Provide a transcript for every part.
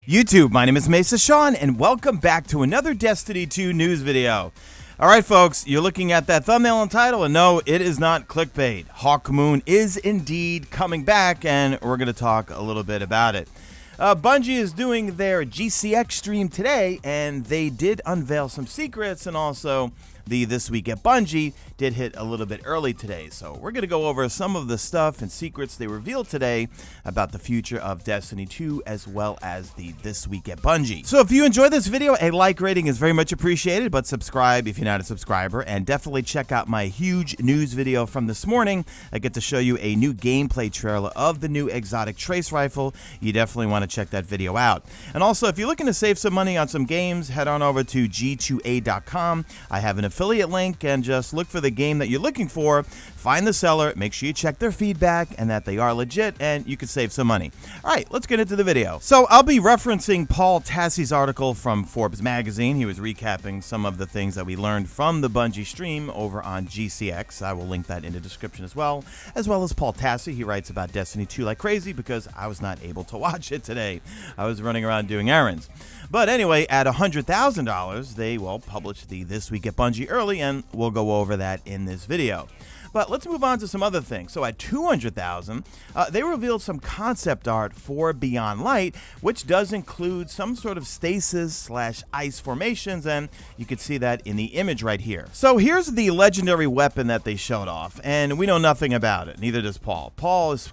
YouTube, my name is Mesa Sean, and welcome back to another Destiny 2 news video. Alright folks, you're looking at that thumbnail and title, and no, it is not clickbait. Hawkmoon is indeed coming back, and we're going to talk a little bit about it. Bungie is doing their GCX stream today, and they did unveil some secrets, and also the This Week at Bungie did hit a little bit early today. So we're going to go over some of the stuff and secrets they revealed today about the future of Destiny 2 as well as the This Week at Bungie. So if you enjoyed this video, a like rating is very much appreciated, but subscribe if you're not a subscriber, and definitely check out my huge news video from this morning. I get to show you a new gameplay trailer of the new exotic trace rifle. You definitely want to check that video out. And also, if you're looking to save some money on some games, head on over to g2a.com. I have an affiliate link, and just look for the game that you're looking for, find the seller, make sure you check their feedback and that they are legit, and you can save some money. Alright, let's get into the video. So I'll be referencing Paul Tassie's article from Forbes magazine. He was recapping some of the things that we learned from the Bungie stream over on GCX. I will link that in the description as well as Paul Tassie. He writes about Destiny 2 like crazy because I was not able to watch it today. I was running around doing errands. But anyway, at $100,000, they will publish the This Week at Bungie early, and we'll go over that in this video. But let's move on to some other things. So at $200,000, they revealed some concept art for Beyond Light, which does include some sort of stasis/ice formations, and you can see that in the image right here. So here's the legendary weapon that they showed off, and we know nothing about it. Neither does Paul. Paul is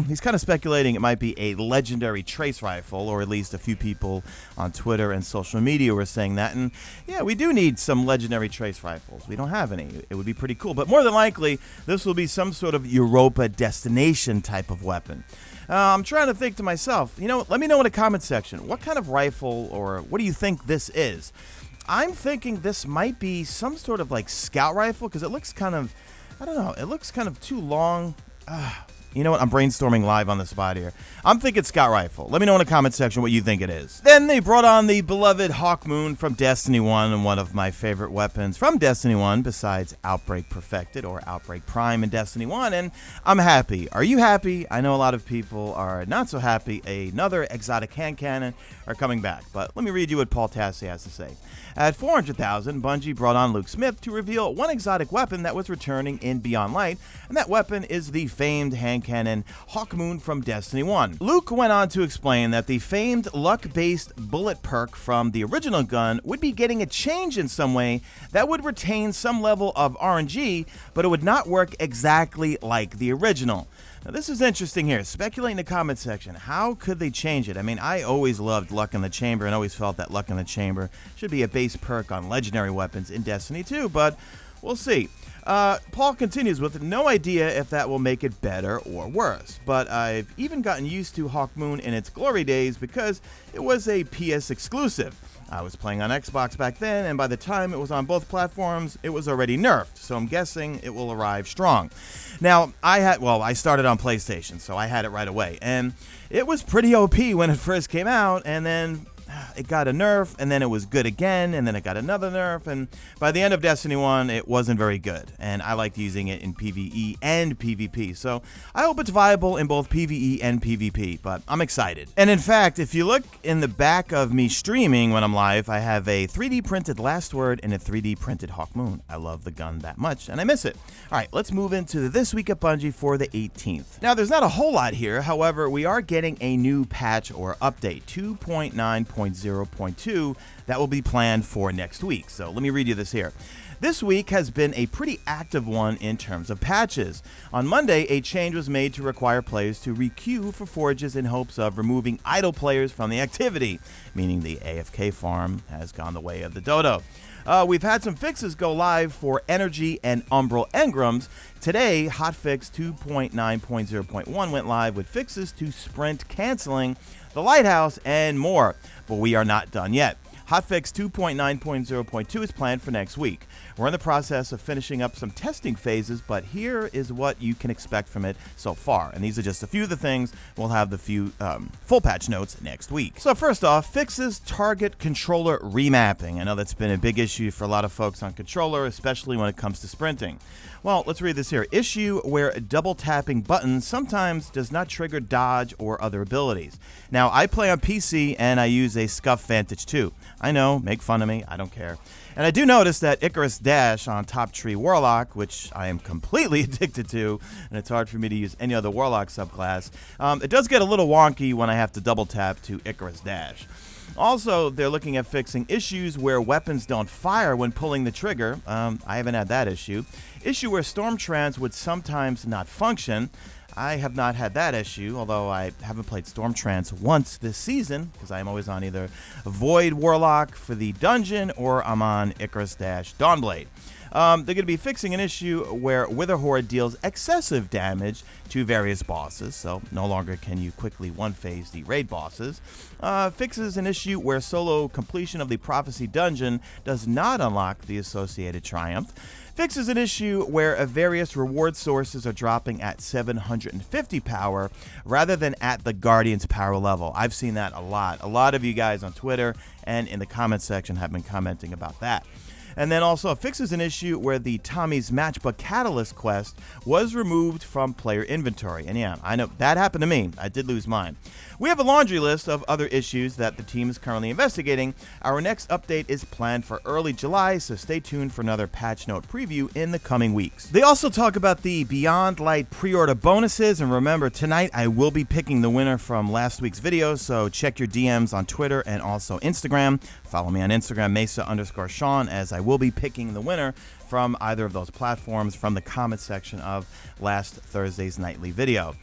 he's kind of speculating it might be a legendary trace rifle, or at least a few people on Twitter and social media were saying that. And yeah, we do need some legendary trace rifles. We don't have any. It would be pretty cool, but more than likely, this will be some sort of Europa destination type of weapon. I'm trying to think to myself, let me know in the comment section, what kind of rifle or what do you think this is? I'm thinking this might be some sort of like scout rifle, because it looks kind of, I don't know, it looks kind of too long. You know what? I'm brainstorming live on the spot here. I'm thinking scout rifle. Let me know in the comment section what you think it is. Then they brought on the beloved Hawkmoon from Destiny 1, and one of my favorite weapons from Destiny 1 besides Outbreak Perfected or Outbreak Prime in Destiny 1, and I'm happy. Are you happy? I know a lot of people are not so happy. Another exotic hand cannon are coming back, but let me read you what Paul Tassie has to say. At $400,000, Bungie brought on Luke Smith to reveal one exotic weapon that was returning in Beyond Light, and that weapon is the famed hand cannon Hawkmoon from Destiny 1. Luke went on to explain that the famed luck-based bullet perk from the original gun would be getting a change in some way that would retain some level of RNG, but it would not work exactly like the original. Now this is interesting here. Speculate in the comment section. How could they change it? I mean, I always loved Luck in the Chamber and always felt that Luck in the Chamber should be a base perk on legendary weapons in Destiny 2, but we'll see. Paul continues with no idea if that will make it better or worse, but I've even gotten used to Hawkmoon in its glory days because it was a PS exclusive. I was playing on Xbox back then, and by the time it was on both platforms, it was already nerfed, so I'm guessing it will arrive strong. Now, I started on PlayStation, so I had it right away, and it was pretty OP when it first came out, and then it got a nerf, and then it was good again, and then it got another nerf, and by the end of Destiny 1, it wasn't very good, and I liked using it in PvE and PvP, so I hope it's viable in both PvE and PvP, but I'm excited. And in fact, if you look in the back of me streaming when I'm live, I have a 3D printed Last Word and a 3D printed Hawkmoon. I love the gun that much, and I miss it. Alright, let's move into This Week at Bungie for the 18th. Now, there's not a whole lot here, however, we are getting a new patch or update, 2.9.0.2, that will be planned for next week. So let me read you this here. This week has been a pretty active one in terms of patches. On Monday, a change was made to require players to requeue for forges in hopes of removing idle players from the activity, meaning the AFK farm has gone the way of the dodo. We've had some fixes go live for Energy and Umbral Engrams. Today, hotfix 2.9.0.1 went live with fixes to Sprint canceling, the Lighthouse, and more. But we are not done yet. Hotfix 2.9.0.2 is planned for next week. We're in the process of finishing up some testing phases, but here is what you can expect from it so far. And these are just a few of the things. We'll have the few full patch notes next week. So first off, fixes target controller remapping. I know that's been a big issue for a lot of folks on controller, especially when it comes to sprinting. Well, let's read this here. Issue where double tapping buttons sometimes does not trigger dodge or other abilities. Now, I play on PC and I use a SCUF Vantage 2. I know, make fun of me, I don't care. And I do notice that Icarus Dash on Top Tree Warlock, which I am completely addicted to, and it's hard for me to use any other Warlock subclass, it does get a little wonky when I have to double tap to Icarus Dash. Also, they're looking at fixing issues where weapons don't fire when pulling the trigger. I haven't had that issue. Issue where Stormtrance would sometimes not function. I have not had that issue, although I haven't played Stormtrance once this season, because I'm always on either Void Warlock for the dungeon, or I'm on Icarus Dash Dawnblade. They're going to be fixing an issue where Witherhoard deals excessive damage to various bosses, so no longer can you quickly one-phase the raid bosses. Fixes an issue where solo completion of the Prophecy Dungeon does not unlock the associated triumph. Fixes an issue where various reward sources are dropping at 750 power rather than at the Guardian's power level. I've seen that a lot. A lot of you guys on Twitter and in the comment section have been commenting about that. And then also fixes an issue where the Tommy's Matchbook Catalyst quest was removed from player inventory. And yeah, I know that happened to me. I did lose mine. We have a laundry list of other issues that the team is currently investigating. Our next update is planned for early July, so stay tuned for another patch note preview in the coming weeks. They also talk about the Beyond Light pre-order bonuses, and remember, tonight I will be picking the winner from last week's video, so check your DMs on Twitter and also Instagram. Follow me on Instagram, Mesa_Sean, as I will be picking the winner from either of those platforms from the comment section of last Thursday's nightly video.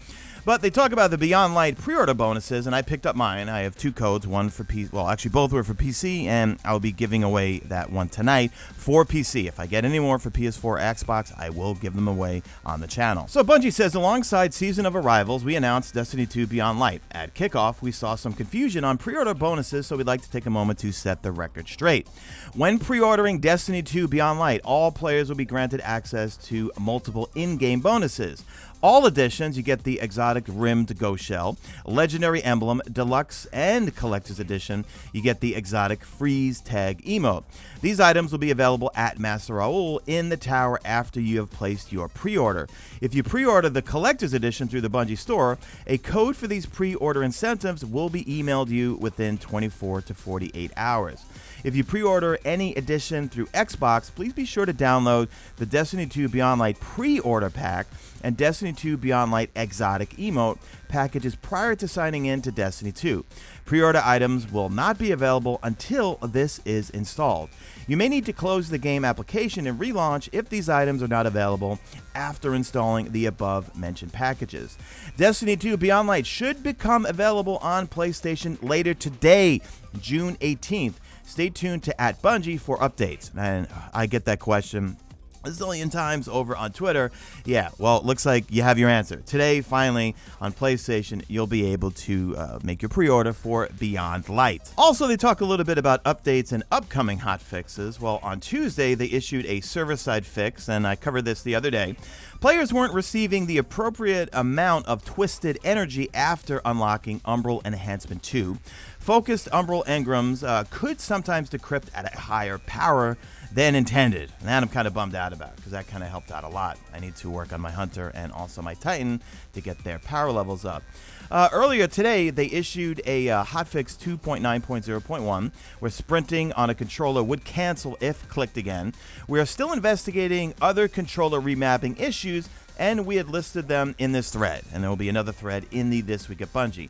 But they talk about the Beyond Light pre-order bonuses, and I picked up mine. I have two codes, one for PC, well, actually both were for PC, and I'll be giving away that one tonight for PC. If I get any more for PS4 or Xbox, I will give them away on the channel. So Bungie says, alongside Season of Arrivals, we announced Destiny 2 Beyond Light. At kickoff, we saw some confusion on pre-order bonuses, so we'd like to take a moment to set the record straight. When pre-ordering Destiny 2 Beyond Light, all players will be granted access to multiple in-game bonuses. All editions, you get the exotic rimmed ghost shell, legendary emblem, deluxe, and collector's edition. You get the exotic freeze tag emote. These items will be available at Master Raoul in the tower after you have placed your pre-order. If you pre-order the collector's edition through the Bungie store, a code for these pre-order incentives will be emailed you within 24 to 48 hours. If you pre-order any edition through Xbox, please be sure to download the Destiny 2 Beyond Light pre-order pack and Destiny 2 Beyond Light exotic emote packages prior to signing in to Destiny 2. Pre-order items will not be available until this is installed. You may need to close the game application and relaunch if these items are not available after installing the above mentioned packages. Destiny 2 Beyond Light should become available on PlayStation later today, June 18th. Stay tuned to @Bungie for updates. And I get that question a zillion times over on Twitter. Yeah, well, it looks like you have your answer. Today, finally, on PlayStation, you'll be able to make your pre-order for Beyond Light. Also, they talk a little bit about updates and upcoming hotfixes. Well, on Tuesday, they issued a server-side fix, and I covered this the other day. Players weren't receiving the appropriate amount of twisted energy after unlocking Umbral Enhancement 2. Focused Umbral engrams could sometimes decrypt at a higher power than intended. And that I'm kind of bummed out about, because that kind of helped out a lot. I need to work on my Hunter and also my Titan to get their power levels up. Earlier today, they issued a hotfix 2.9.0.1 where sprinting on a controller would cancel if clicked again. We are still investigating other controller remapping issues, and we had listed them in this thread, and there will be another thread in the This Week at Bungie.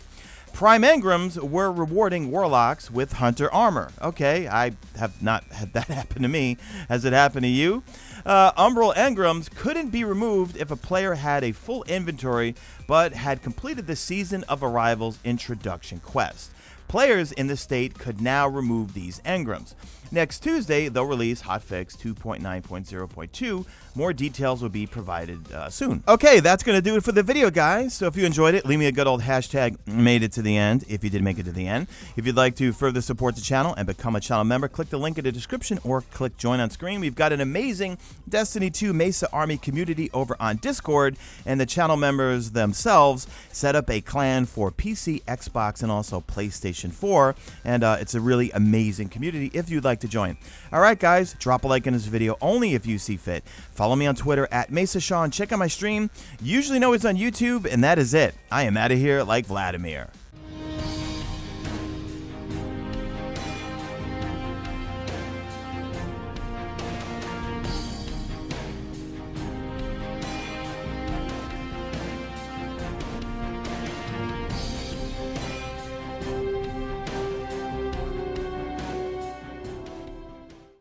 Prime engrams were rewarding warlocks with hunter armor. Okay, I have not had that happen to me. Has it happened to you? Umbral engrams couldn't be removed if a player had a full inventory but had completed the Season of Arrivals introduction quest. Players in the state could now remove these engrams. Next Tuesday, they'll release hotfix 2.9.0.2. More details will be provided soon. Okay, that's going to do it for the video, guys. So if you enjoyed it, leave me a good old hashtag made it to the end if you did make it to the end. If you'd like to further support the channel and become a channel member, click the link in the description or click join on screen. We've got an amazing Destiny 2 Mesa Army community over on Discord, and the channel members themselves set up a clan for PC, Xbox, and also PlayStation 4, and it's a really amazing community if you'd like to join. All right, guys, drop a like in this video only if you see fit. Follow me on Twitter at Mesa Sean. Check out my stream. You usually know it's on YouTube, and that is it. I am out of here like Vladimir.